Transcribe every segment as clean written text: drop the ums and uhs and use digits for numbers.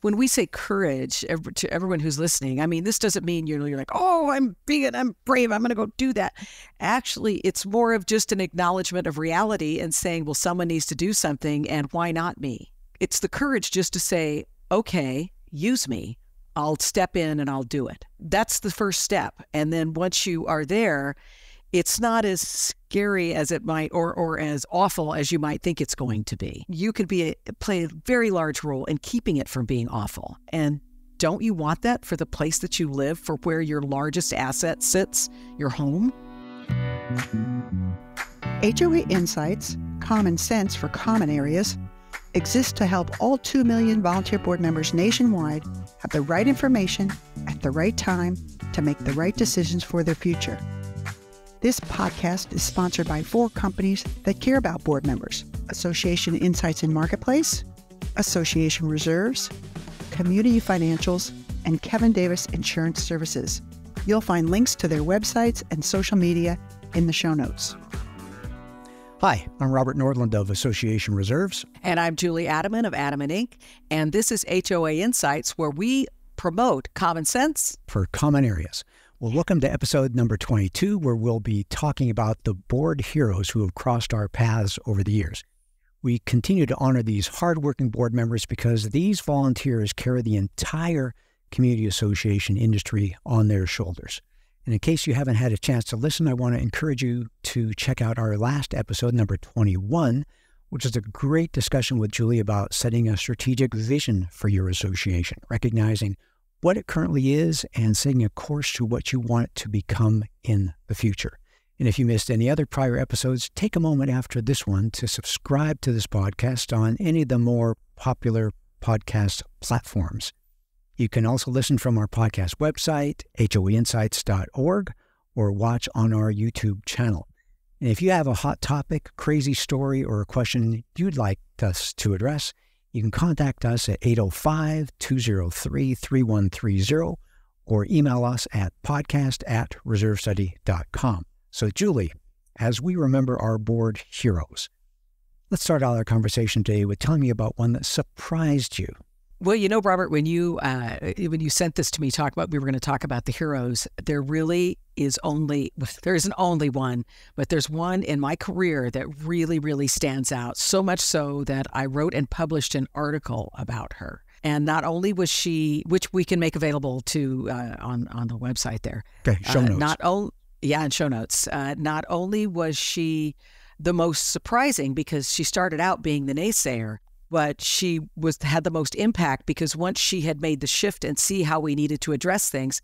when we say courage to everyone who's listening, I mean, this doesn't mean you're like, oh, I'm big, I'm brave, I'm going to go do that. Actually, it's more of just an acknowledgement of reality and saying, well, someone needs to do something, and why not me? It's the courage just to say, okay, use me. I'll step in and I'll do it. That's the first step. And then once you are there, it's not as scary as it might, or as awful as you might think it's going to be. You could play a very large role in keeping it from being awful. And don't you want that for the place that you live, for where your largest asset sits, your home? HOA Insights, common sense for common areas, exists to help all 2 million volunteer board members nationwide have the right information at the right time to make the right decisions for their future. This podcast is sponsored by 4 companies that care about board members: Association Insights and Marketplace, Association Reserves, Community Financials, and Kevin Davis Insurance Services. You'll find links to their websites and social media in the show notes. Hi, I'm Robert Nordlund of Association Reserves. And I'm Julie Adamen of Adamen, Inc. And this is HOA Insights, where we promote common sense for common areas. Well, welcome to episode number 22, where we'll be talking about the board heroes who have crossed our paths over the years. We continue to honor these hardworking board members because these volunteers carry the entire community association industry on their shoulders. And in case you haven't had a chance to listen, I want to encourage you to check out our last episode, number 21, which is a great discussion with Julie about setting a strategic vision for your association, recognizing what it currently is and setting a course to what you want it to become in the future. And if you missed any other prior episodes, take a moment after this one to subscribe to this podcast on any of the more popular podcast platforms. You can also listen from our podcast website, hoainsights.org, or watch on our YouTube channel. And if you have a hot topic, crazy story, or a question you'd like us to address, you can contact us at 805-203-3130 or email us at podcast@reservestudy.com. So, Julie, as we remember our board heroes, let's start out our conversation today with telling me about one that surprised you. Well, you know, Robert, when you sent this to me, we were going to talk about the heroes, there isn't only one, but there's one in my career that really, really stands out, so much so that I wrote and published an article about her. And not only was she, which we can make available to on the website there. Okay, show notes. In show notes. Not only was she the most surprising because she started out being the naysayer, but she had the most impact because once she had made the shift and see how we needed to address things,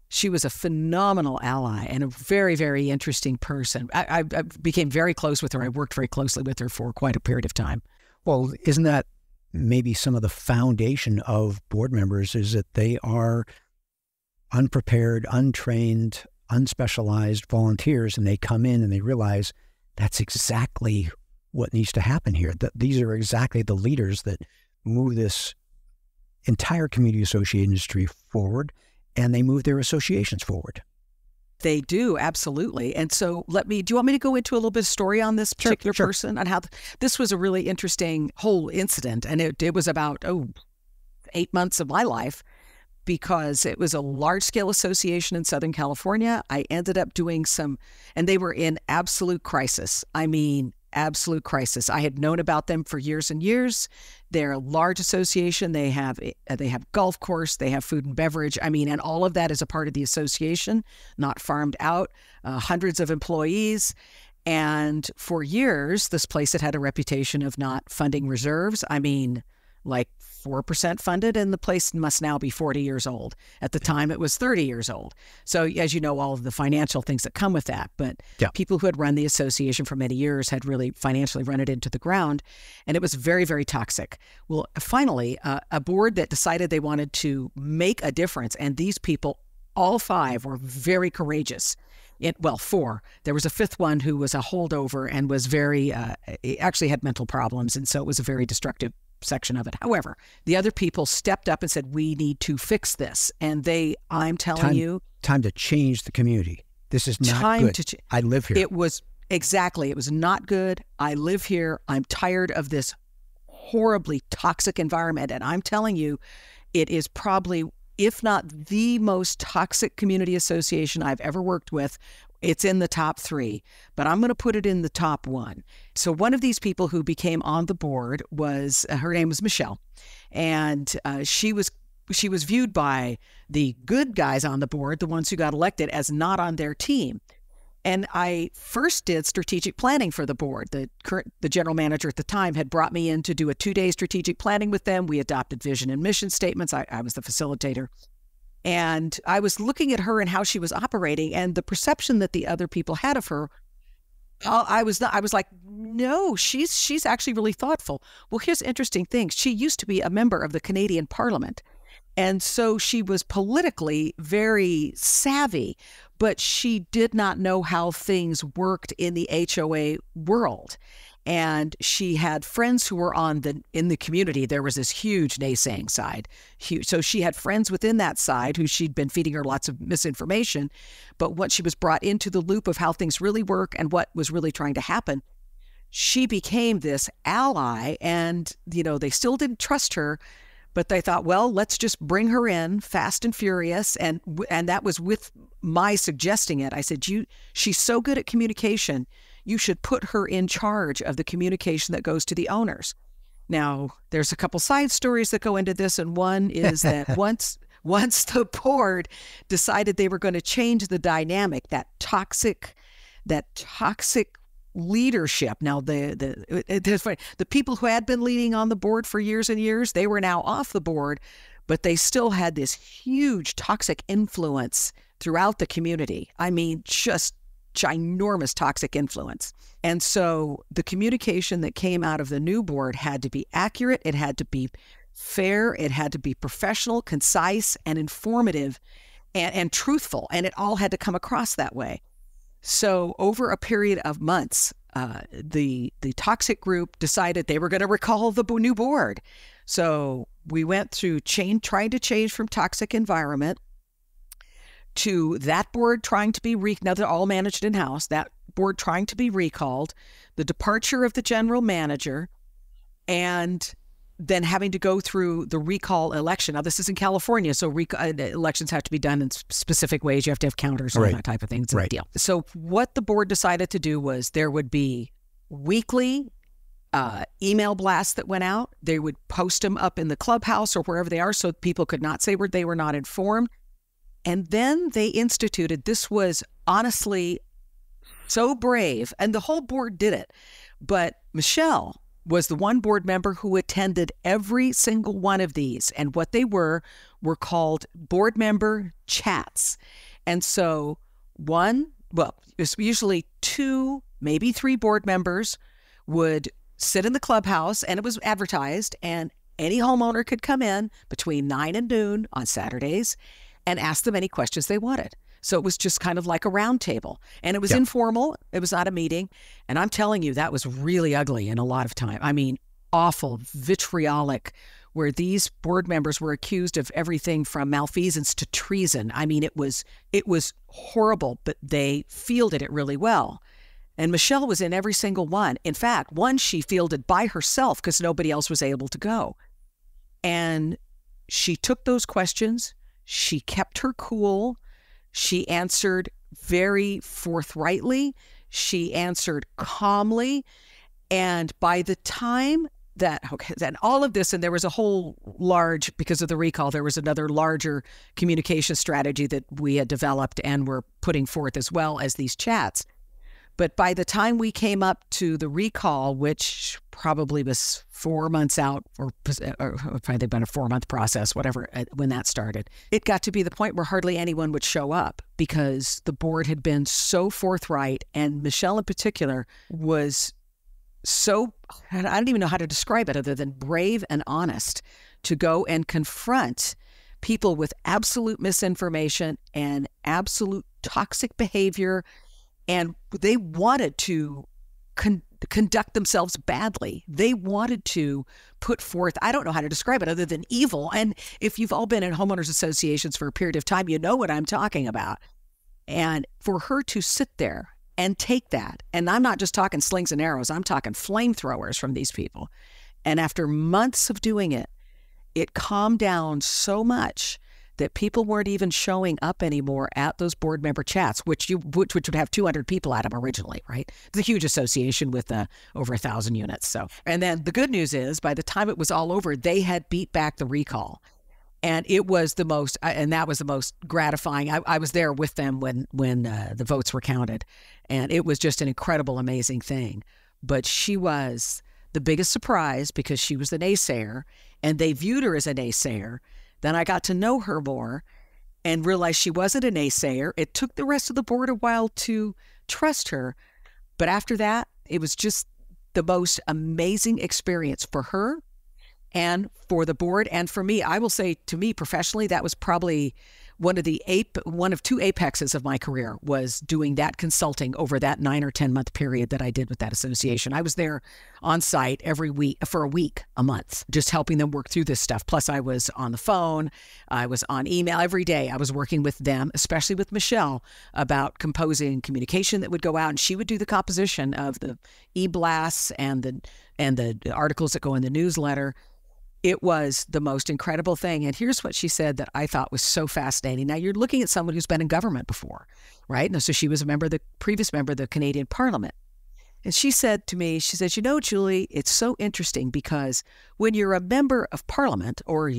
she was a phenomenal ally and a very, very interesting person. I became very close with her. I worked very closely with her for quite a period of time. Well, isn't that maybe some of the foundation of board members, is that they are unprepared, untrained, unspecialized volunteers, and they come in and they realize that's exactly what needs to happen here. That these are exactly the leaders that move this entire community association industry forward, and they move their associations forward. They do, absolutely. And so do you want me to go into a little bit of story on this particular person and how this was a really interesting whole incident. And it was about, 8 months of my life, because it was a large-scale association in Southern California. I ended up doing and they were in absolute crisis. I mean, absolute crisis. I had known about them for years and years. They're a large association. They have golf course. They have food and beverage. I mean, and all of that is a part of the association, not farmed out. Hundreds of employees. And for years, this place had had a reputation of not funding reserves. I mean, like 4% funded, and the place must now be 40 years old. At the time, it was 30 years old. So as you know, all of the financial things that come with that. But people who had run the association for many years had really financially run it into the ground, and it was very, very toxic. Well, finally, a board that decided they wanted to make a difference, and these people, all 5, were very courageous. 4. There was a 5th one who was a holdover and was actually had mental problems, and so it was a very destructive section of it. However, the other people stepped up and said, we need to fix this. And I'm telling you. Time to change the community. This is not good. I live here. It was not good. I live here. I'm tired of this horribly toxic environment. And I'm telling you, It is probably, if not the most toxic community association I've ever worked with. It's in the top 3, but I'm going to put it in the top 1. So one of these people who became on the board was, her name was Michelle, and she was viewed by the good guys on the board, the ones who got elected, as not on their team. And I first did strategic planning for the board. The general manager at the time had brought me in to do a 2-day strategic planning with them. We adopted vision and mission statements. I was the facilitator. And I was looking at her and how she was operating, and the perception that the other people had of her. I was like, no, she's actually really thoughtful. Well, here's the interesting thing. She used to be a member of the Canadian Parliament. And so she was politically very savvy, but she did not know how things worked in the HOA world. And she had friends who were in the community. There was this huge naysaying side. Huge. So she had friends within that side who she'd been feeding her lots of misinformation. But once she was brought into the loop of how things really work and what was really trying to happen, she became this ally. And, they still didn't trust her, but they thought, well, let's just bring her in fast and furious. And that was with my suggesting it. I said, she's so good at communication. You should put her in charge of the communication that goes to the owners. Now, there's a couple side stories that go into this, and one is that once the board decided they were going to change the dynamic, that toxic leadership. Now, the people who had been leading on the board for years and years, they were now off the board, but they still had this huge toxic influence throughout the community. I mean, just ginormous toxic influence. And so the communication that came out of the new board had to be accurate, it had to be fair, it had to be professional, concise, and informative, and truthful, and it all had to come across that way. So over a period of months, the toxic group decided they were going to recall the new board. So we went through trying to change from toxic environment to that board trying to be now they're all managed in-house, that board trying to be recalled, the departure of the general manager, and then having to go through the recall election. Now, this is in California, so elections have to be done in specific ways. You have to have counters and that type of thing. It's a deal. So what the board decided to do was there would be weekly email blasts that went out. They would post them up in the clubhouse or wherever they are so people could not say they were not informed. And then they instituted, this was honestly so brave, and the whole board did it. But Michelle was the one board member who attended every single one of these. And what they were called board member chats. And so it was usually 2, maybe 3 board members would sit in the clubhouse, and it was advertised, and any homeowner could come in between 9 and noon on Saturdays and ask them any questions they wanted. So it was just kind of like a round table, and it was informal. It was not a meeting. And I'm telling you, that was really ugly in a lot of time. I mean, awful, vitriolic, where these board members were accused of everything from malfeasance to treason. I mean, it was horrible, but they fielded it really well. And Michelle was in every single one. In fact, one she fielded by herself because nobody else was able to go. And she took those questions. She kept her cool. She answered very forthrightly. She answered calmly. And by the time then all of this, and there was a whole large, because of the recall, there was another larger communication strategy that we had developed and were putting forth as well as these chats. But by the time we came up to the recall, which probably was 4 months out, or probably been a 4-month process, whatever, when that started, it got to be the point where hardly anyone would show up because the board had been so forthright. And Michelle in particular was so, I don't even know how to describe it other than brave and honest to go and confront people with absolute misinformation and absolute toxic behavior. And they wanted to conduct themselves badly. They wanted to put forth, I don't know how to describe it other than evil. And if you've all been in homeowners associations for a period of time, you know what I'm talking about. And for her to sit there and take that, and I'm not just talking slings and arrows, I'm talking flamethrowers from these people. And after months of doing it, it calmed down so much that people weren't even showing up anymore at those board member chats, which would have 200 people at them originally, right? It's a huge association with over 1,000 units. So, and then the good news is, by the time it was all over, they had beat back the recall, and it was the most, and that was the most gratifying. I was there with them when the votes were counted, and it was just an incredible, amazing thing. But she was the biggest surprise because she was the naysayer, and they viewed her as a naysayer. Then I got to know her more and realized she wasn't a naysayer. It took the rest of the board a while to trust her. But after that, it was just the most amazing experience for her and for the board and for me. I will say, to me professionally, that was probably one of two apexes of my career, was doing that consulting over that 9 or 10 month period that I did with that association. I was there on site every week for a month, just helping them work through this stuff. Plus I was on the phone, I was on email every day. I was working with them, especially with Michelle, about composing communication that would go out, and she would do the composition of the e-blasts and the articles that go in the newsletter. It was the most incredible thing. And here's what she said that I thought was so fascinating. Now, you're looking at someone who's been in government before, right? And so she was previous member of the Canadian Parliament. And she said to me, she said, Julie, it's so interesting because when you're a member of Parliament, or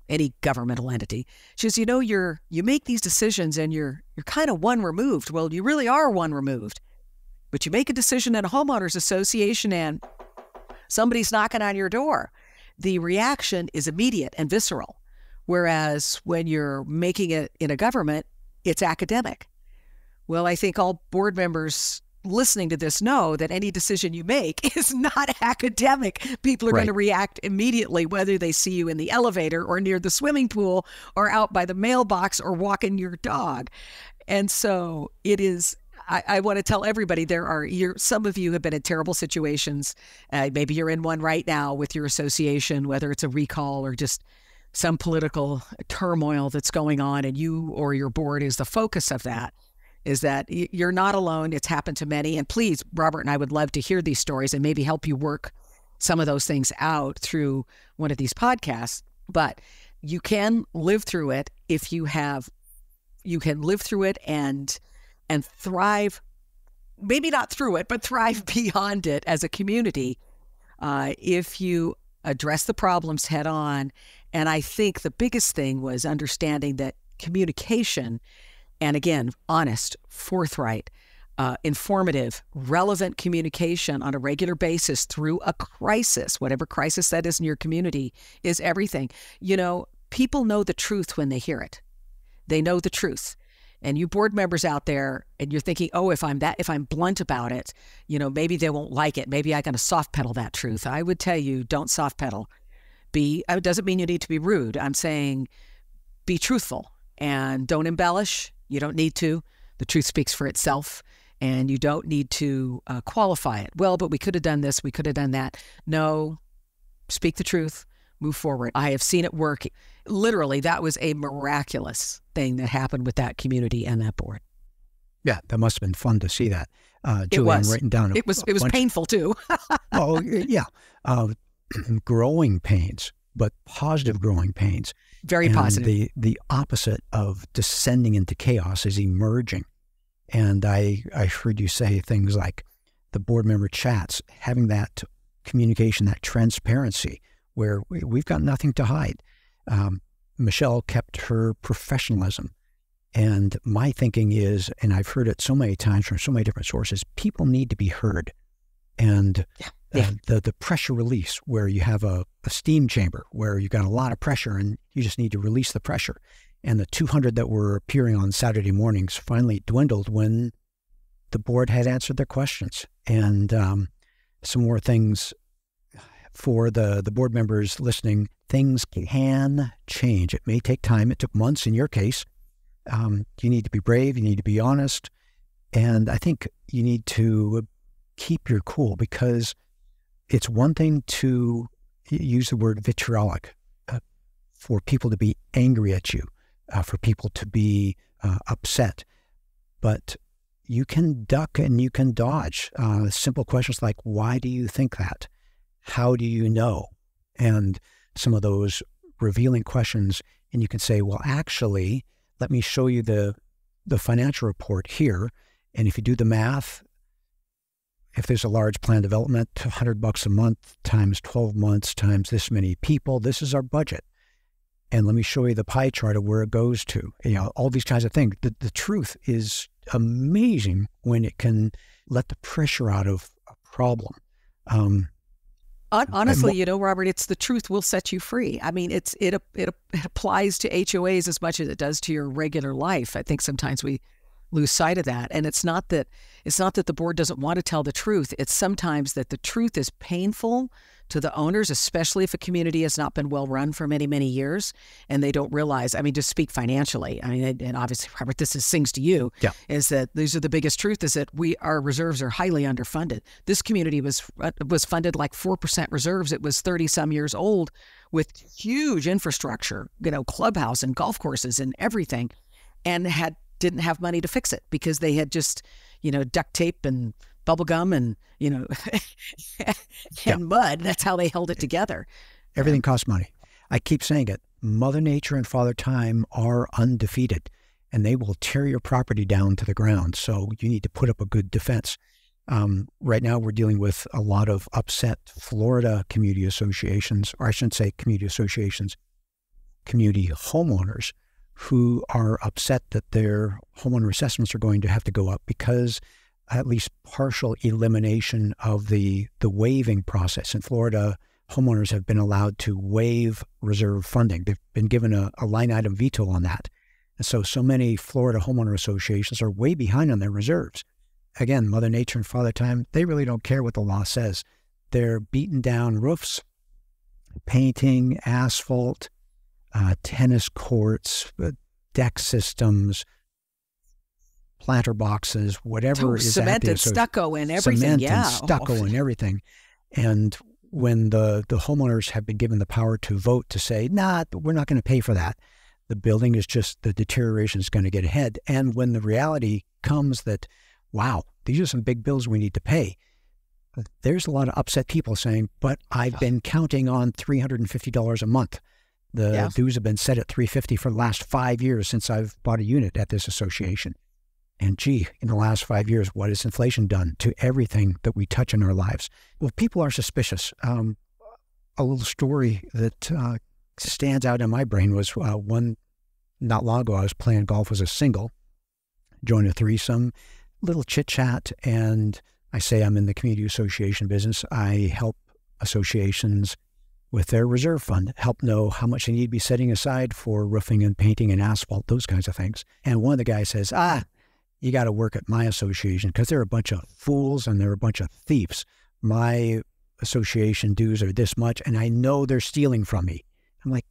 any governmental entity, she says, you make these decisions and you're kind of one removed. Well, you really are one removed. But you make a decision in a homeowners association and somebody's knocking on your door. The reaction is immediate and visceral. Whereas when you're making it in a government, it's academic. Well, I think all board members listening to this know that any decision you make is not academic. People are going to react immediately, whether they see you in the elevator or near the swimming pool or out by the mailbox or walking your dog. And so it is, I want to tell everybody, some of you have been in terrible situations. Maybe you're in one right now with your association, whether it's a recall or just some political turmoil that's going on, and you or your board is the focus of that. Is that you're not alone. It's happened to many. And please, Robert and I would love to hear these stories and maybe help you work some of those things out through one of these podcasts. But you can live through it if you can live through it and thrive, maybe not through it, but thrive beyond it as a community if you address the problems head on. And I think the biggest thing was understanding that communication, and again, honest, forthright, informative, relevant communication on a regular basis through a crisis, whatever crisis that is in your community, is everything. People know the truth when they hear it. They know the truth. And you board members out there, and you're thinking, oh, if I'm blunt about it, maybe they won't like it. Maybe I got to soft pedal that truth. I would tell you, don't soft pedal. It doesn't mean you need to be rude. I'm saying be truthful and don't embellish. You don't need to. The truth speaks for itself, and you don't need to qualify it. Well, but we could have done this. We could have done that. No, speak the truth. Move forward. I have seen it work. Literally, that was a miraculous thing that happened with that community and that board. Yeah, that must have been fun to see that. Julie, I'm writing down. It was painful too. Oh, yeah. Growing pains, but positive growing pains. Very positive. The opposite of descending into chaos is emerging. And I heard you say things like the board member chats, having that communication, that transparency, where we've got nothing to hide. Michelle kept her professionalism. And my thinking is, and I've heard it so many times from so many different sources, people need to be heard. And the pressure release, where you have a steam chamber where you've got a lot of pressure and you just need to release the pressure. And the 200 that were appearing on Saturday mornings finally dwindled when the board had answered their questions. And some more things for the board members listening. Things can change. It may take time. It took months in your case. You need to be brave. You need to be honest. And I think you need to keep your cool, because it's one thing to use the word vitriolic, for people to be angry at you, for people to be upset. But you can duck and you can dodge. Simple questions like, why do you think that? How do you know? And some of those revealing questions, and you can say, well, actually, let me show you the financial report here. And if you do the math, if there's a large plan development, $100 a month times 12 months times this many people, this is our budget. And let me show you the pie chart of where it goes to. All these kinds of things. The truth is amazing when it can let the pressure out of a problem. Honestly, Robert, it's the truth will set you free. I mean, it applies to HOAs as much as it does to your regular life. I think sometimes we lose sight of that. And it's not that the board doesn't want to tell the truth. It's sometimes that the truth is painful to the owners, especially if a community has not been well run for many, many years, and they don't realize, to speak financially, and obviously, Robert, this sings to you, is that these are the biggest truth, is that our reserves are highly underfunded. This community was funded like 4% reserves. It was 30 some years old with huge infrastructure, clubhouse and golf courses and everything, and didn't have money to fix it because they had just, duct tape and bubble gum and, and mud. That's how they held it together. Everything costs money. I keep saying it. Mother Nature and Father Time are undefeated, and they will tear your property down to the ground. So you need to put up a good defense. Right now, we're dealing with a lot of upset Florida community associations, or I shouldn't say community associations, community homeowners who are upset that their homeowner assessments are going to have to go up because at least partial elimination of the waiving process. In Florida, homeowners have been allowed to waive reserve funding. They've been given a line item veto on that. And so many Florida homeowner associations are way behind on their reserves. Again, Mother Nature and Father Time, they really don't care what the law says. They're beaten down roofs, painting, asphalt, tennis courts, deck systems, planter boxes, whatever is cemented, stucco and everything. Cement and stucco and everything. And when the homeowners have been given the power to vote to say, nah, we're not going to pay for that, the building is just, the deterioration is going to get ahead. And when the reality comes that, wow, these are some big bills we need to pay, there's a lot of upset people saying, but I've been counting on $350 a month. The dues have been set at $350 for the last 5 years since I've bought a unit at this association. And gee, in the last 5 years, what has inflation done to everything that we touch in our lives? Well, people are suspicious. A little story that stands out in my brain was one not long ago. I was playing golf as a single, joined a threesome, little chit-chat, and I say I'm in the community association business. I help associations with their reserve fund, help know how much they need to be setting aside for roofing and painting and asphalt, those kinds of things. And one of the guys says, you got to work at my association because they're a bunch of fools and they're a bunch of thieves. My association dues are this much, and I know they're stealing from me. I'm like,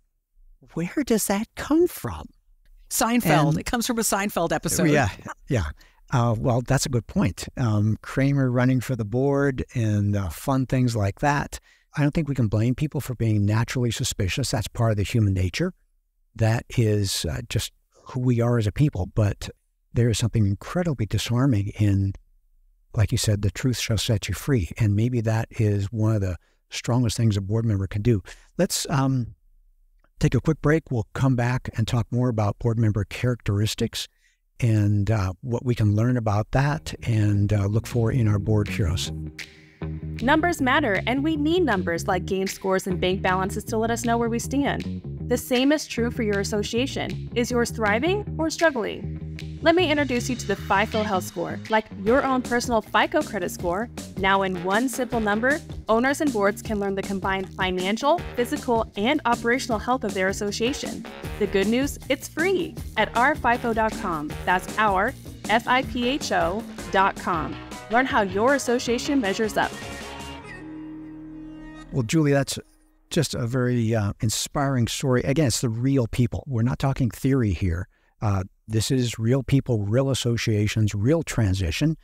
where does that come from? Seinfeld. It comes from a Seinfeld episode. Yeah. Well, that's a good point. Kramer running for the board and fun things like that. I don't think we can blame people for being naturally suspicious. That's part of the human nature. That is just who we are as a people. But there is something incredibly disarming in, like you said, the truth shall set you free. And maybe that is one of the strongest things a board member can do. Let's take a quick break. We'll come back and talk more about board member characteristics and what we can learn about that and look for in our board heroes. Numbers matter, and we need numbers like game scores and bank balances to let us know where we stand. The same is true for your association. Is yours thriving or struggling? Let me introduce you to the Fipho Health Score, like your own personal FICO credit score. Now in one simple number, owners and boards can learn the combined financial, physical, and operational health of their association. The good news, it's free at ourfipho.com. That's our, FIPHO.com. Learn how your association measures up. Well, Julie, that's just a very inspiring story. Again, it's the real people. We're not talking theory here. This is real people, real associations, real transition,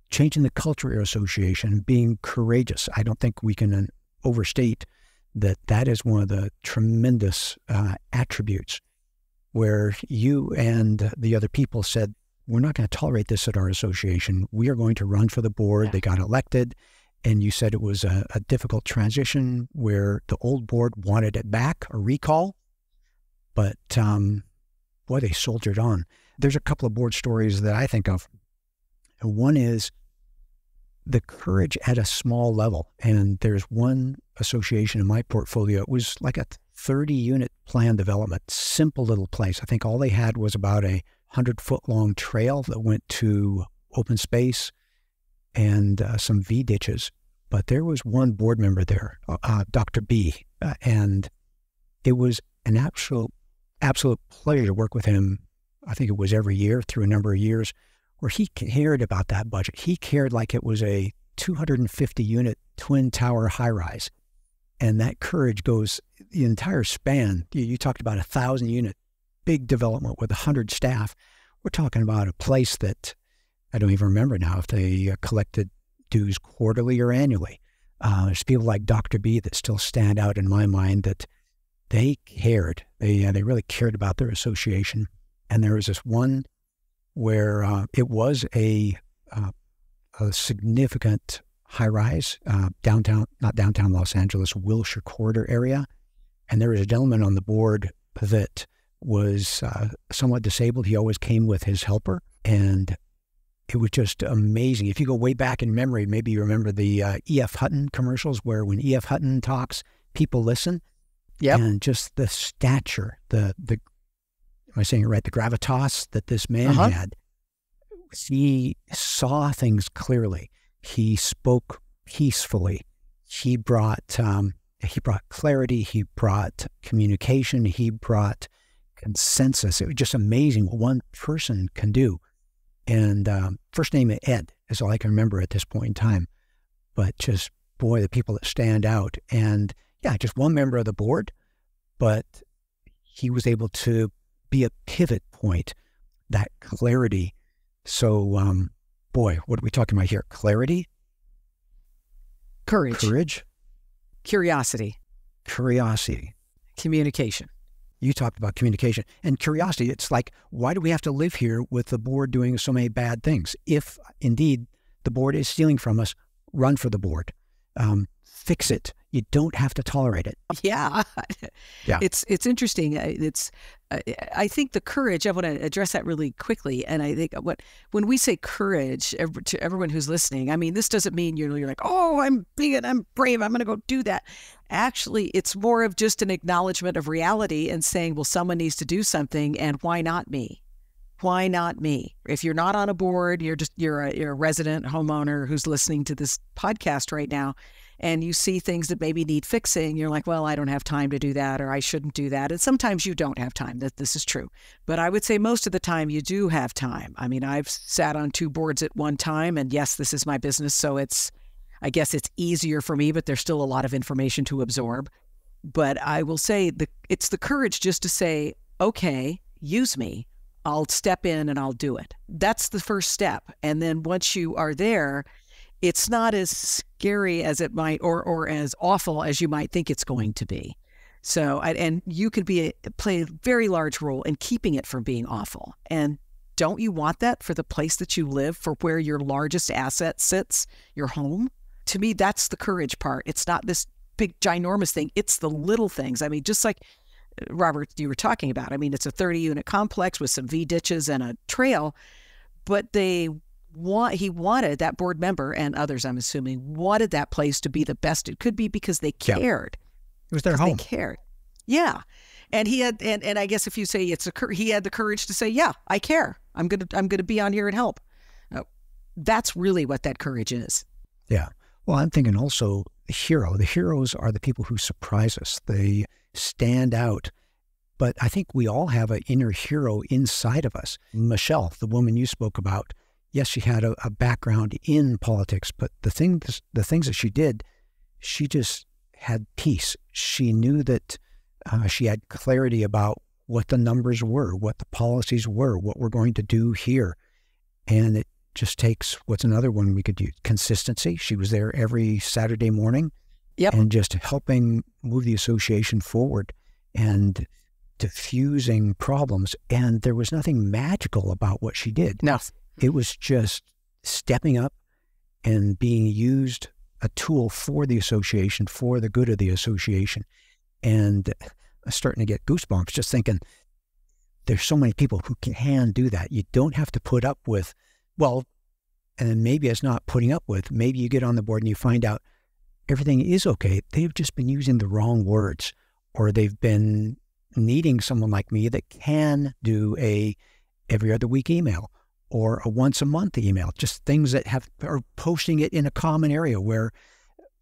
changing the culture of your association, being courageous. I don't think we can overstate that is one of the tremendous attributes where you and the other people said, we're not going to tolerate this at our association. We are going to run for the board. They got elected, And you said it was a difficult transition where the old board wanted it back, a recall, but boy, they soldiered on. There's a couple of board stories that I think of. One is the courage at a small level. And there's one association in my portfolio. It was like a 30-unit plan development, simple little place. I think all they had was about a 100-foot-long trail that went to open space and some V-ditches. But there was one board member there, Dr. B, and it was an absolute pleasure to work with him. I think it was every year through a number of years, where he cared about that budget. He cared like it was a 250-unit twin tower high-rise. And that courage goes the entire span. You talked about a 1,000-unit big development with 100 staff. We're talking about a place that I don't even remember now if they collected dues quarterly or annually. There's people like Dr. B that still stand out in my mind that they cared. They really cared about their association. And there was this one where it was a significant high-rise, not downtown Los Angeles, Wilshire Corridor area. And there was a gentleman on the board that was somewhat disabled. He always came with his helper. And it was just amazing. If you go way back in memory, maybe you remember the E.F. Hutton commercials where when E.F. Hutton talks, people listen. Yep. And just the stature, the am I saying it right? The gravitas that this man had. He saw things clearly. He spoke peacefully. He brought clarity. He brought communication. He brought consensus. It was just amazing what one person can do. And first name Ed is all I can remember at this point in time. But just, boy, the people that stand out. And yeah, just one member of the board, but he was able to be a pivot point, that clarity. So, boy, what are we talking about here? Clarity? Courage. Curiosity. Communication. You talked about communication and curiosity. It's like, why do we have to live here with the board doing so many bad things? If indeed the board is stealing from us, run for the board. Fix it. You don't have to tolerate it. Yeah. It's interesting. I think the courage, I want to address that really quickly. And I think when we say courage to everyone who's listening, I mean, this doesn't mean you're like, oh, I'm big and I'm brave, I'm going to go do that. Actually, it's more of just an acknowledgement of reality and saying, well, someone needs to do something, and why not me? Why not me? If you're not on a board, you're a resident homeowner who's listening to this podcast right now, and you see things that maybe need fixing, you're like, well, I don't have time to do that, or I shouldn't do that. And sometimes you don't have time. This is true. But I would say most of the time you do have time. I mean, I've sat on 2 boards at one time, and yes, this is my business, so I guess it's easier for me, but there's still a lot of information to absorb. But I will say it's the courage just to say, okay, use me. I'll step in and I'll do it. That's the first step. And then once you are there, it's not as scary as it might, or as awful as you might think it's going to be. So, and you could play a very large role in keeping it from being awful. And don't you want that for the place that you live, for where your largest asset sits, your home? To me, that's the courage part. It's not this big, ginormous thing. It's the little things. I mean, just like Robert, you were talking about. I mean, it's a 30-unit complex with some V-ditches and a trail, but he wanted, that board member and others, I'm assuming, wanted that place to be the best it could be because they cared. It was their home. They cared. Yeah. And he had, and I guess if you say he had the courage to say, yeah, I care. I'm going to be on here and help. That's really what that courage is. Yeah. Well, I'm thinking also the hero. The heroes are the people who surprise us. They stand out. But I think we all have an inner hero inside of us. Michelle, the woman you spoke about, yes, she had a background in politics, but the things that she did, she just had peace. She knew that she had clarity about what the numbers were, what the policies were, what we're going to do here. And it just takes, what's another one we could use? Consistency. She was there every Saturday morning. Yep. And just helping move the association forward and diffusing problems. And there was nothing magical about what she did. No. It was just stepping up and being used a tool for the association, for the good of the association. And I'm starting to get goosebumps just thinking there's so many people who can do that. You don't have to put up with, well, and maybe it's not putting up with, maybe you get on the board and you find out everything is okay. They've just been using the wrong words, or they've been needing someone like me that can do a every other week email or a once a month email, just things that are posting it in a common area where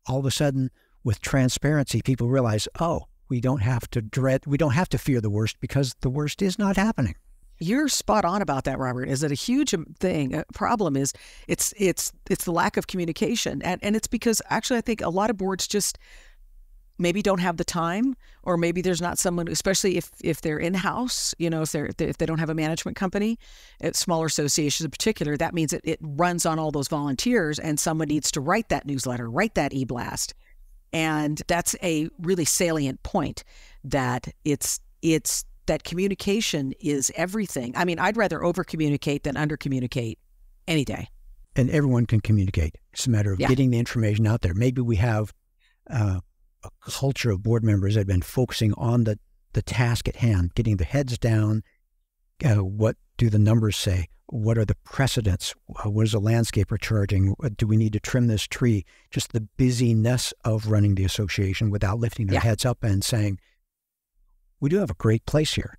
all of a sudden with transparency, people realize, oh, we don't have to fear the worst because the worst is not happening. You're spot on about that, Robert. Is that a huge problem is it's the lack of communication. And it's because actually I think a lot of boards just maybe don't have the time, or maybe there's not someone, especially if they're in-house, if they don't have a management company, smaller associations in particular, that means it runs on all those volunteers, and someone needs to write that newsletter, write that e-blast. And that's a really salient point, that it's that communication is everything. I mean, I'd rather over-communicate than under-communicate any day. And everyone can communicate. It's a matter of getting the information out there. Maybe we have a culture of board members that have been focusing on the task at hand, getting the heads down. What do the numbers say? What are the precedents? What is a landscaper charging? Do we need to trim this tree? Just the busyness of running the association without lifting their heads up and saying, we do have a great place here.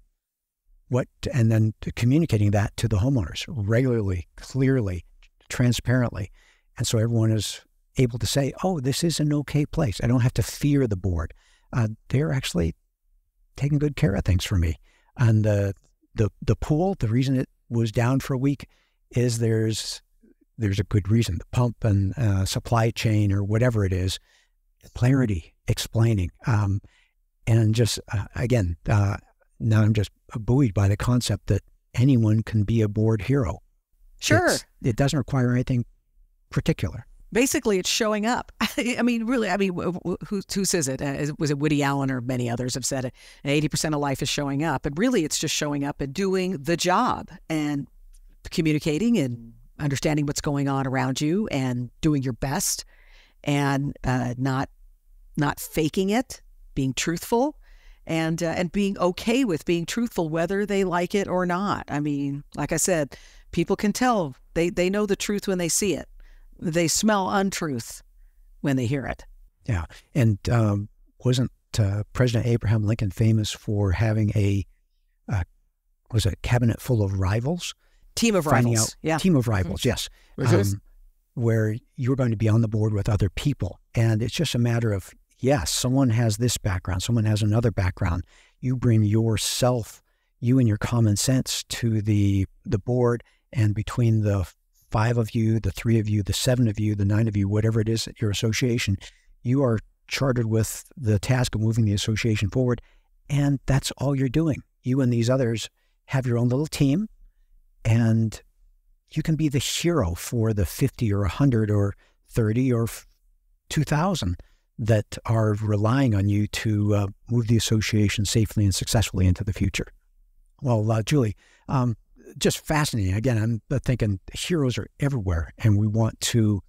And then communicating that to the homeowners regularly, clearly, transparently. And so everyone is able to say, oh, this is an okay place. I don't have to fear the board. They're actually taking good care of things for me. And the pool, the reason it was down for a week is there's a good reason. The pump and supply chain or whatever it is, clarity, explaining. And just, again, now I'm just buoyed by the concept that anyone can be a board hero. Sure. It doesn't require anything particular. Basically, it's showing up. I mean, really, who says it? Was it Woody Allen or many others have said it? 80% of life is showing up. And really, it's just showing up and doing the job and communicating and understanding what's going on around you and doing your best and not faking it, being truthful and being okay with being truthful, whether they like it or not. I mean, like I said, people can tell. They know the truth when they see it. They smell untruth when they hear it. Yeah. And wasn't President Abraham Lincoln famous for having a cabinet full of rivals? Team of rivals. Team of rivals, yes. Where you're going to be on the board with other people. And it's just a matter of, yes, someone has this background, someone has another background. You bring yourself, you and your common sense to the board, and between the 5 of you, the 3 of you, the 7 of you, the 9 of you, whatever it is at your association, you are chartered with the task of moving the association forward. And that's all you're doing. You and these others have your own little team, and you can be the hero for the 50 or 100 or 30 or 2,000 that are relying on you to move the association safely and successfully into the future. Well, Julie, just fascinating. Again, I'm thinking heroes are everywhere, and we want to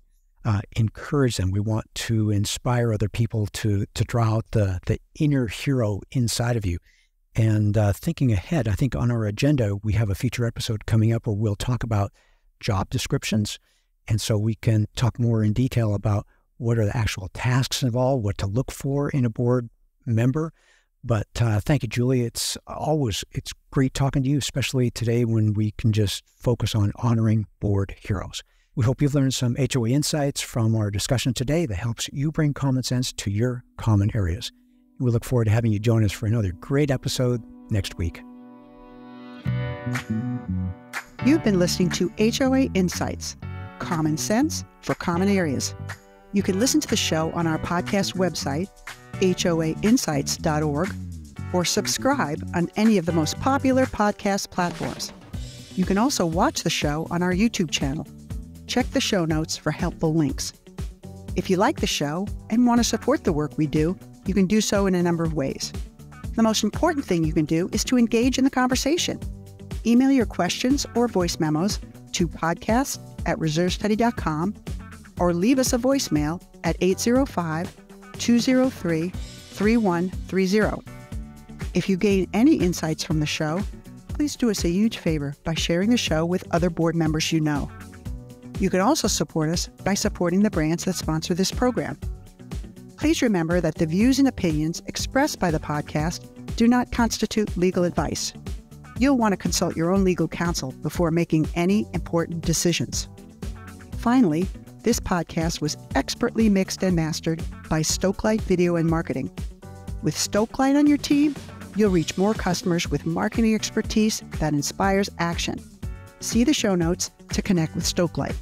encourage them. We want to inspire other people to draw out the inner hero inside of you. And thinking ahead, I think on our agenda, we have a feature episode coming up where we'll talk about job descriptions. And so we can talk more in detail about what are the actual tasks involved, what to look for in a board member. But thank you, Julie. It's great talking to you, especially today when we can just focus on honoring board heroes. We hope you've learned some HOA insights from our discussion today that helps you bring common sense to your common areas. We look forward to having you join us for another great episode next week. You've been listening to HOA Insights, common sense for common areas. You can listen to the show on our podcast website, hoainsights.org, or subscribe on any of the most popular podcast platforms. You can also watch the show on our YouTube channel. Check the show notes for helpful links. If you like the show and want to support the work we do, you can do so in a number of ways. The most important thing you can do is to engage in the conversation. Email your questions or voice memos to podcast@reservestudy.com or leave us a voicemail at 805-203-3130. If you gain any insights from the show, please do us a huge favor by sharing the show with other board members you know. You can also support us by supporting the brands that sponsor this program. Please remember that the views and opinions expressed by the podcast do not constitute legal advice. You'll want to consult your own legal counsel before making any important decisions. Finally, this podcast was expertly mixed and mastered by Stokelight Video and Marketing. With Stokelight on your team, you'll reach more customers with marketing expertise that inspires action. See the show notes to connect with Stokelight.